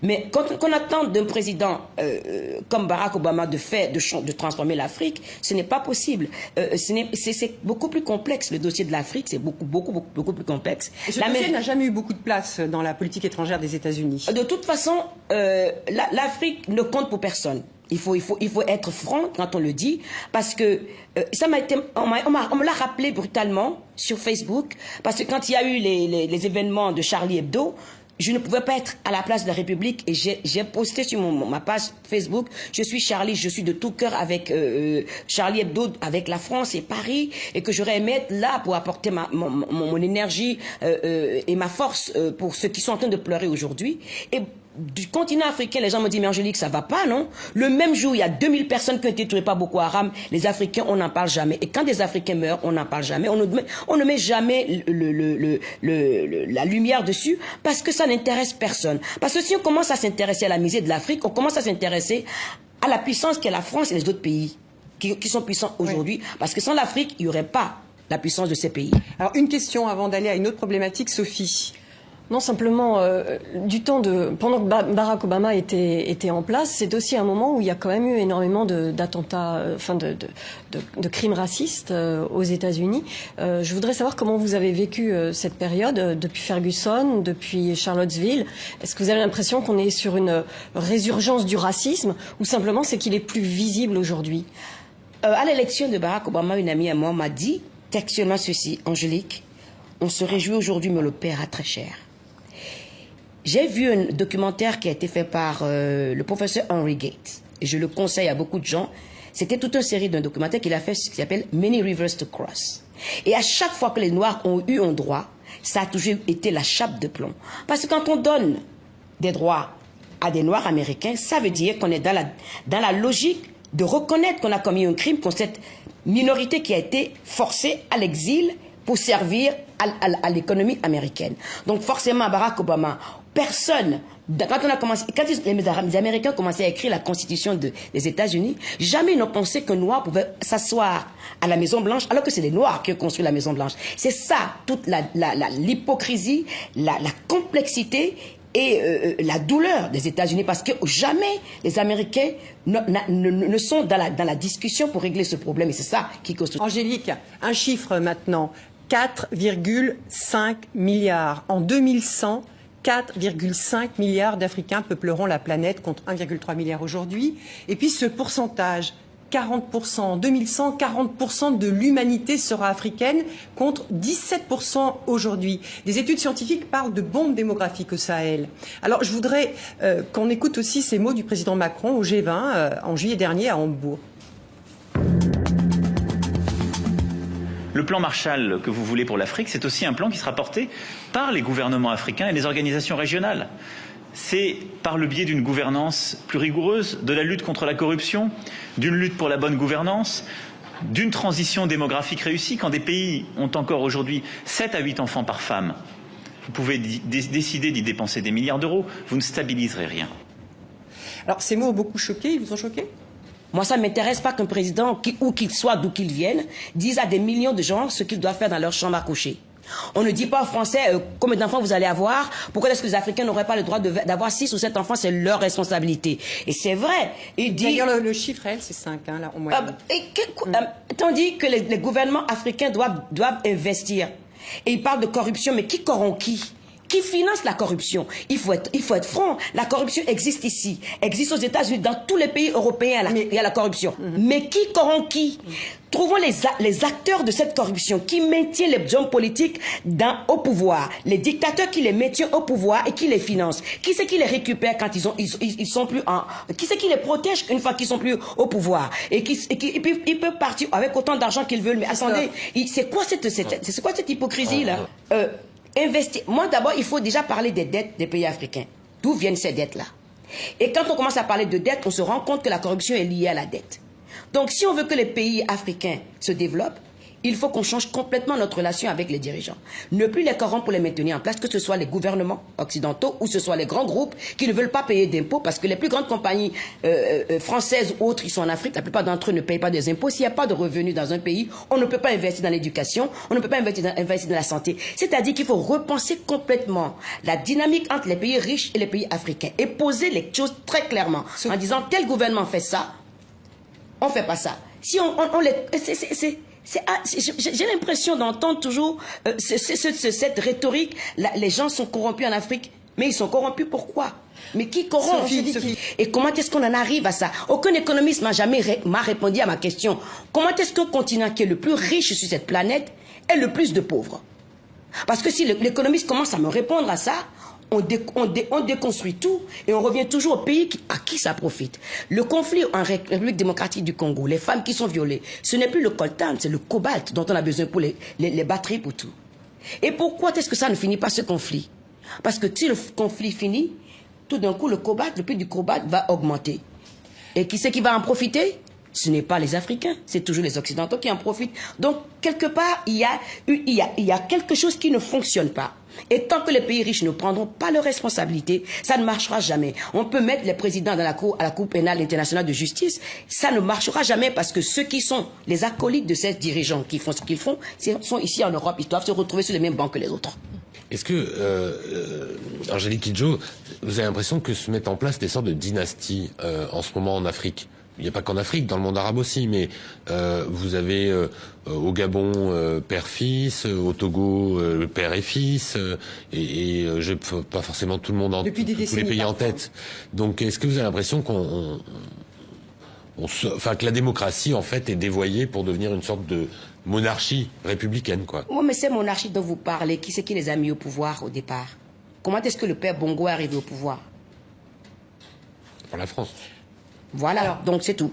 Mais quand on attend d'un président comme Barack Obama de transformer l'Afrique, ce n'est pas possible. C'est beaucoup plus complexe. Le dossier de l'Afrique, c'est beaucoup plus complexe. Et ce dossier n'a jamais eu beaucoup de place dans la politique étrangère des États-Unis. De toute façon, l'Afrique ne compte pour personne. Il faut être franc quand on le dit, parce que on me l'a rappelé brutalement sur Facebook, parce que quand il y a eu les événements de Charlie Hebdo, je ne pouvais pas être à la place de la République et j'ai posté sur ma page Facebook, je suis Charlie, je suis de tout cœur avec Charlie Hebdo, avec la France et Paris, et que j'aurais aimé être là pour apporter mon énergie et ma force pour ceux qui sont en train de pleurer aujourd'hui. Et du continent africain, les gens me disent, mais Angélique, ça va pas, non? Le même jour, il y a 2000 personnes qui ont été tuées par Boko Haram. Les Africains, on n'en parle jamais. Et quand des Africains meurent, on n'en parle jamais. On ne met jamais la lumière dessus parce que ça n'intéresse personne. Parce que si on commence à s'intéresser à la misère de l'Afrique, on commence à s'intéresser à la puissance qu'est la France et les autres pays qui sont puissants aujourd'hui. Oui. Parce que sans l'Afrique, il n'y aurait pas la puissance de ces pays. Alors, une question avant d'aller à une autre problématique, Sophie. Non, simplement, pendant que Barack Obama était en place, c'est aussi un moment où il y a quand même eu énormément d'attentats, de crimes racistes aux États-Unis. Je voudrais savoir comment vous avez vécu cette période, depuis Ferguson, depuis Charlottesville. Est-ce que vous avez l'impression qu'on est sur une résurgence du racisme, ou simplement c'est qu'il est plus visible aujourd'hui? À l'élection de Barack Obama, une amie à moi m'a dit textuellement ceci: Angélique, on se réjouit aujourd'hui, mais le paiera très cher. J'ai vu un documentaire qui a été fait par le professeur Henry Gates, et je le conseille à beaucoup de gens. C'était toute une série d'un documentaire qu'il a fait qui s'appelle Many Rivers to Cross. Et à chaque fois que les Noirs ont eu un droit, ça a toujours été la chape de plomb. Parce que quand on donne des droits à des Noirs américains, ça veut dire qu'on est dans la logique de reconnaître qu'on a commis un crime contre cette minorité qui a été forcée à l'exil pour servir à l'économie américaine. Donc forcément, Barack Obama, personne, quand les Américains ont commencé à écrire la Constitution des États-Unis, jamais ils n'ont pensé qu'un Noir pouvait s'asseoir à la Maison-Blanche, alors que c'est les Noirs qui ont construit la Maison-Blanche. C'est ça, toute l'hypocrisie, la complexité et la douleur des États-Unis, parce que jamais les Américains ne sont dans la discussion pour régler ce problème, et c'est ça qui constitue. Angélique, un chiffre maintenant, 4,5 milliards. En 2100, 4,5 milliards d'Africains peupleront la planète contre 1,3 milliard aujourd'hui. Et puis ce pourcentage, 40%. En 2100, 40% de l'humanité sera africaine contre 17% aujourd'hui. Des études scientifiques parlent de bombe démographique au Sahel. Alors je voudrais qu'on écoute aussi ces mots du président Macron au G20 en juillet dernier à Hambourg. Le plan Marshall que vous voulez pour l'Afrique, c'est aussi un plan qui sera porté par les gouvernements africains et les organisations régionales. C'est par le biais d'une gouvernance plus rigoureuse, de la lutte contre la corruption, d'une lutte pour la bonne gouvernance, d'une transition démographique réussie. Quand des pays ont encore aujourd'hui 7 à 8 enfants par femme, vous pouvez décider d'y dépenser des milliards d'euros, vous ne stabiliserez rien. Alors ces mots ont beaucoup choqué, ils vous ont choqué ? Moi, ça ne m'intéresse pas qu'un président, où qu'il soit, d'où qu'il vienne, dise à des millions de gens ce qu'ils doivent faire dans leur chambre à coucher. On ne dit pas aux Français combien d'enfants vous allez avoir. Pourquoi est-ce que les Africains n'auraient pas le droit d'avoir 6 ou 7 enfants? C'est leur responsabilité. Et c'est vrai. D'ailleurs, le chiffre, elle, c'est 5, hein, là, au moins. Tandis que les gouvernements africains doivent investir. Et ils parlent de corruption, mais qui corrompt qui? Qui finance la corruption? Il faut être franc. La corruption existe ici, existe aux États-Unis, dans tous les pays européens, il y a la corruption. Mais qui corrompt qui? Trouvons les acteurs de cette corruption qui maintiennent les hommes politiques au pouvoir, les dictateurs qui les maintiennent au pouvoir et qui les financent. Qui c'est qui les récupère quand ils sont plus en... Qui c'est qui les protège une fois qu'ils sont plus au pouvoir? Et puis ils peuvent partir avec autant d'argent qu'ils veulent. Mais attendez, c'est quoi cette hypocrisie-là? Moi, d'abord, il faut déjà parler des dettes des pays africains. D'où viennent ces dettes-là? Et quand on commence à parler de dettes, on se rend compte que la corruption est liée à la dette. Donc, si on veut que les pays africains se développent, il faut qu'on change complètement notre relation avec les dirigeants. Ne plus les corrompre pour les maintenir en place, que ce soit les gouvernements occidentaux ou ce soit les grands groupes qui ne veulent pas payer d'impôts, parce que les plus grandes compagnies françaises ou autres, ils sont en Afrique, la plupart d'entre eux ne payent pas des impôts. S'il n'y a pas de revenus dans un pays, on ne peut pas investir dans l'éducation, on ne peut pas investir dans la santé. C'est-à-dire qu'il faut repenser complètement la dynamique entre les pays riches et les pays africains et poser les choses très clairement en disant tel gouvernement fait ça, on ne fait pas ça. Si on les... J'ai l'impression d'entendre toujours cette rhétorique. Les gens sont corrompus en Afrique, mais ils sont corrompus pourquoi? Mais qui corrompt? Et comment est-ce qu'on en arrive à ça? Aucun économiste m'a répondu à ma question. Comment est-ce qu'un continent qui est le plus riche sur cette planète est le plus de pauvres? Parce que si l'économiste commence à me répondre à ça, on déconstruit tout et on revient toujours au pays à qui ça profite. Le conflit en République démocratique du Congo, les femmes qui sont violées, ce n'est plus le coltan, c'est le cobalt dont on a besoin pour les batteries, pour tout. Et pourquoi est-ce que ça ne finit pas ce conflit? Parce que si le conflit finit, tout d'un coup le prix du cobalt va augmenter. Et qui c'est qui va en profiter? Ce n'est pas les Africains, c'est toujours les Occidentaux qui en profitent. Donc, quelque part, il y a quelque chose qui ne fonctionne pas. Et tant que les pays riches ne prendront pas leurs responsabilités, ça ne marchera jamais. On peut mettre les présidents à la Cour pénale internationale de justice, ça ne marchera jamais parce que ceux qui sont les acolytes de ces dirigeants qui font ce qu'ils font, sont ici en Europe, ils doivent se retrouver sur les mêmes bancs que les autres. Est-ce que, Angélique Kidjo, vous avez l'impression que se mettent en place des sortes de dynasties en ce moment en Afrique? Il n'y a pas qu'en Afrique, dans le monde arabe aussi, mais vous avez au Gabon père-fils, au Togo père et fils, et je pas forcément tout le monde tous les pays en tête. Donc, est-ce que vous avez l'impression que la démocratie en fait est dévoyée pour devenir une sorte de monarchie républicaine, quoi? Oui, mais ces monarchies dont vous parlez, qui c'est qui les a mis au pouvoir au départ? Comment est-ce que le père Bongo est arrivé au pouvoir? Par la France. Voilà, donc c'est tout.